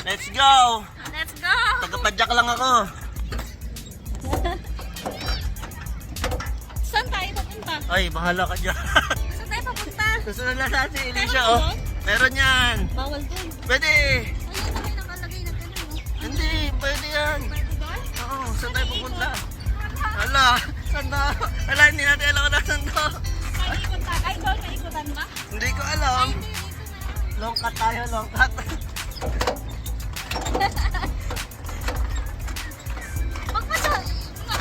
Let's go! Let's go! Tagapadyak lang ako. Saan tayo papunta? Ay, bahala ka dyan. Saan tayo papunta? Susunod na natin si Alicia, oh. Meron yan. Bawal dun. Pwede. Ayun na may nakalagay na gano'n. Hindi, pwede yan. Pwede doon? Oo, saan tayo pupunta? Hala, saan na? Hala, hindi natin alam kung nasan to. May ikot tayo. Ay, doon may ikutan ba? Hindi ko alam. Hindi, dito na. Long cut tayo, long cut. Wag pa siya.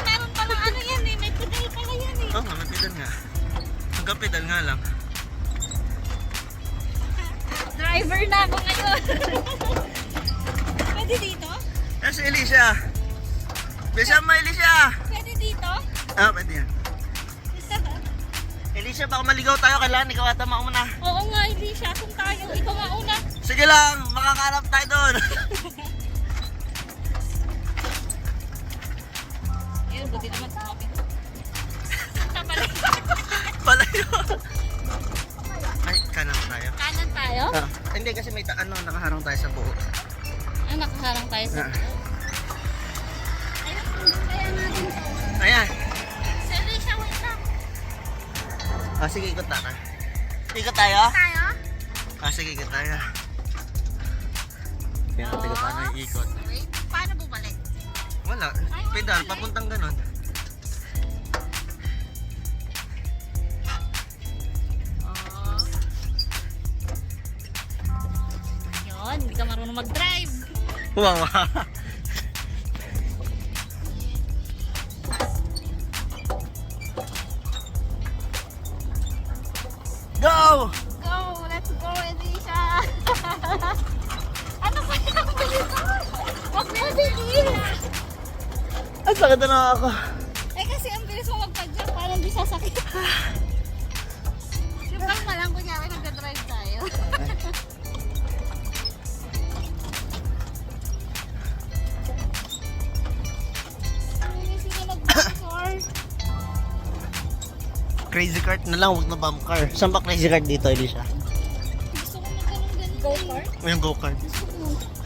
Meron palang ano yan eh. May pedal pala yan eh. Oo, may pedal nga. Hanggang pedal nga lang. Driver na ako ngayon. Pwede dito? Yan si Alicia. Bisa mo, Alicia. Pwede dito? Ah, pwede yan. Isa ba? Alicia, baka maligaw tayo. Kailangan ikaw ata mauna. Oo nga, hindi siya. Kung tayo, ikaw nga una. Sige lang, makakarap tayo doon. Ayun, buti naman sa kapit. Kapalay. Palayo. Ay, kanan tayo. Kanan tayo? Ah, hindi kasi may nakaharang tayo sa buo. Ah, nakaharang tayo sa... Ah. Ayun, sundin kaya natin to. Ayan. Sige siya, wait lang. Ah, sige, ikot tayo. Ikot tayo? Tayo? Ah, sige, ikot tayo. Tingnan natin kung paano ikot. Wait, paano bumalik? Wala, pedal, papuntang ganon. Oh. Yun, hindi ka marunong mag-drive. Wow. Go! Go, let's go, Elisha. Ano pa yung dito? Huwag na bilis. Ang sakit na ako. Eh kasi ang bilis mo magpag-jump, parang di sasakit. Siyempre malang kunyari nagda-drive tayo. Ay, sige mag-car. Crazy cart na lang, huwag na bump car. Saan ba crazy cart dito, Alicia? Gusto ko mag-ganun-ganun. Go-kart? Yung go-kart.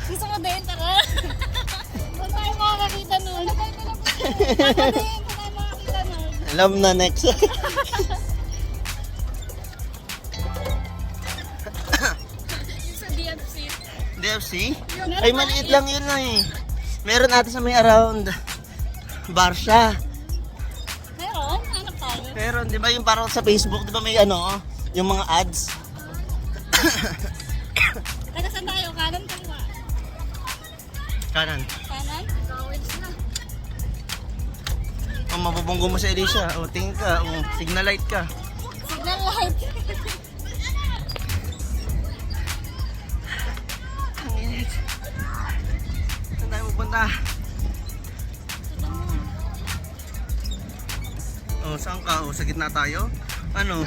Gusto mo din, tara. Saan tayo makakakita nun? Ako din, saan tayo makakita nun? Alam na, next. Yung sa DFC. DFC? Ay, maliit lang yun na eh. Meron ata sa may around Barsha. Meron? Hanap tayo. Meron, di ba yung parang sa Facebook, di ba may ano, yung mga ads? Taga saan tayo? Kanan kaliwa? Kanan. Kanan? Gawins na. Oh, mabubunggo mo sa Alicia. O, tingin ka. O, signal light ka. Signal light. Ang init. Saan tayo magpunta? O, saan ka? O, sa gitna tayo? Ano?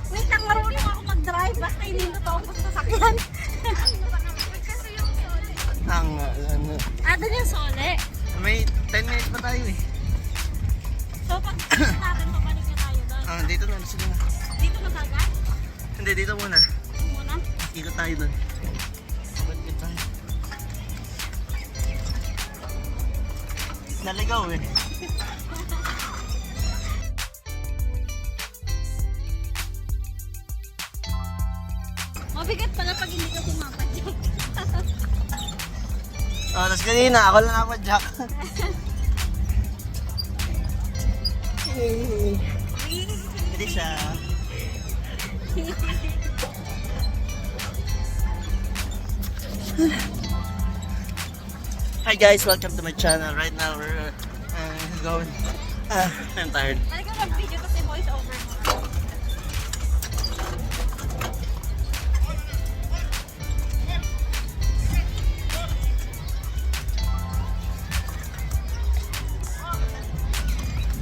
Wait lang, marunong ako mag-drive. Basta hindi ko to ako sa sakyan. Ang, ano? Ah, doon yung sole. May 10 minutes pa tayo eh. So, pag natin, pabalik na tayo doon. Ah, dito na. Sige na. Dito na kagad? Hindi, dito muna. Muna? Ikot tayo doon. Ikot tayo. Naligaw eh. Mabigat pala pag hindi ka pumapadyak. Oh, tapos kanina, ako lang ako, Jack. Hindi siya. Hi guys, welcome to my channel. Right now we're going. I'm tired. Balik ka mag-video kasi voice over mo.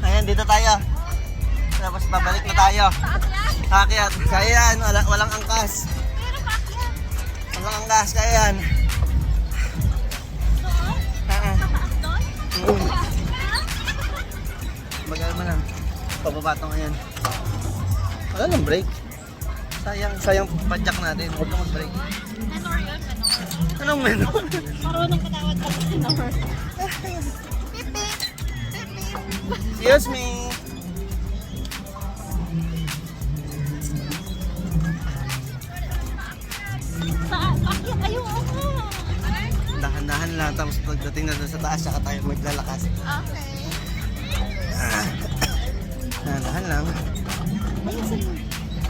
Ayan, dito tayo. Tapos babalik na tayo. Akyat. Kaya yan, walang angkas. Pero bakit? Walang angkas, kaya yan. Doon? Taas doon? Bagal mo lang. Pababa ito ngayon. Wala nang break. Sayang padyak natin. Huwag ka mag-break. Tenor yun, ano? Anong menu? Marunong katawad ka sa number. Excuse me. Akyat kayo, ano? Dahan-dahan lang, tapos pagdating na doon sa taas, saka tayo maglalakas. Okay. Dahan lang. Ayusin mo.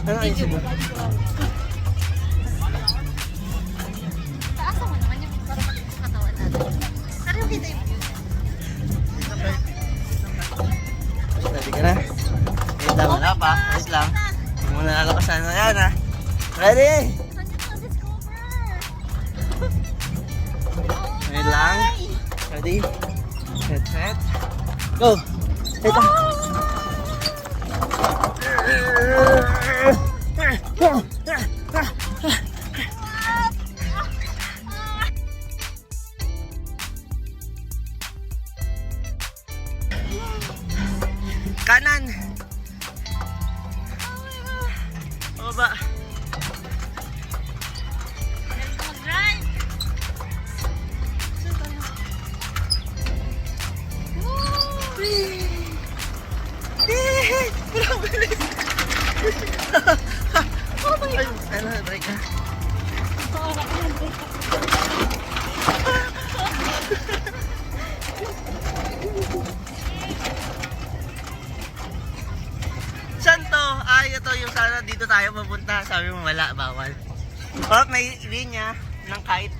Ano ayun siya? Taas mo naman yung para makita sa katawan natin. Pero yung kita yung view. Ready ka na? Wait lang, wala pa. Wait lang. Huwag mo nalalabasan na yan, ha? Ready? Saan yung na-discover? Wait lang. Ready? Set. Go! Wait lang. Kanan! Baba! Mag-drive! Ay, ano, break na. Saan to? Ay, ito yung sana dito tayo mapunta. Sabi mo wala, bawal. Oh, may linya ng kite.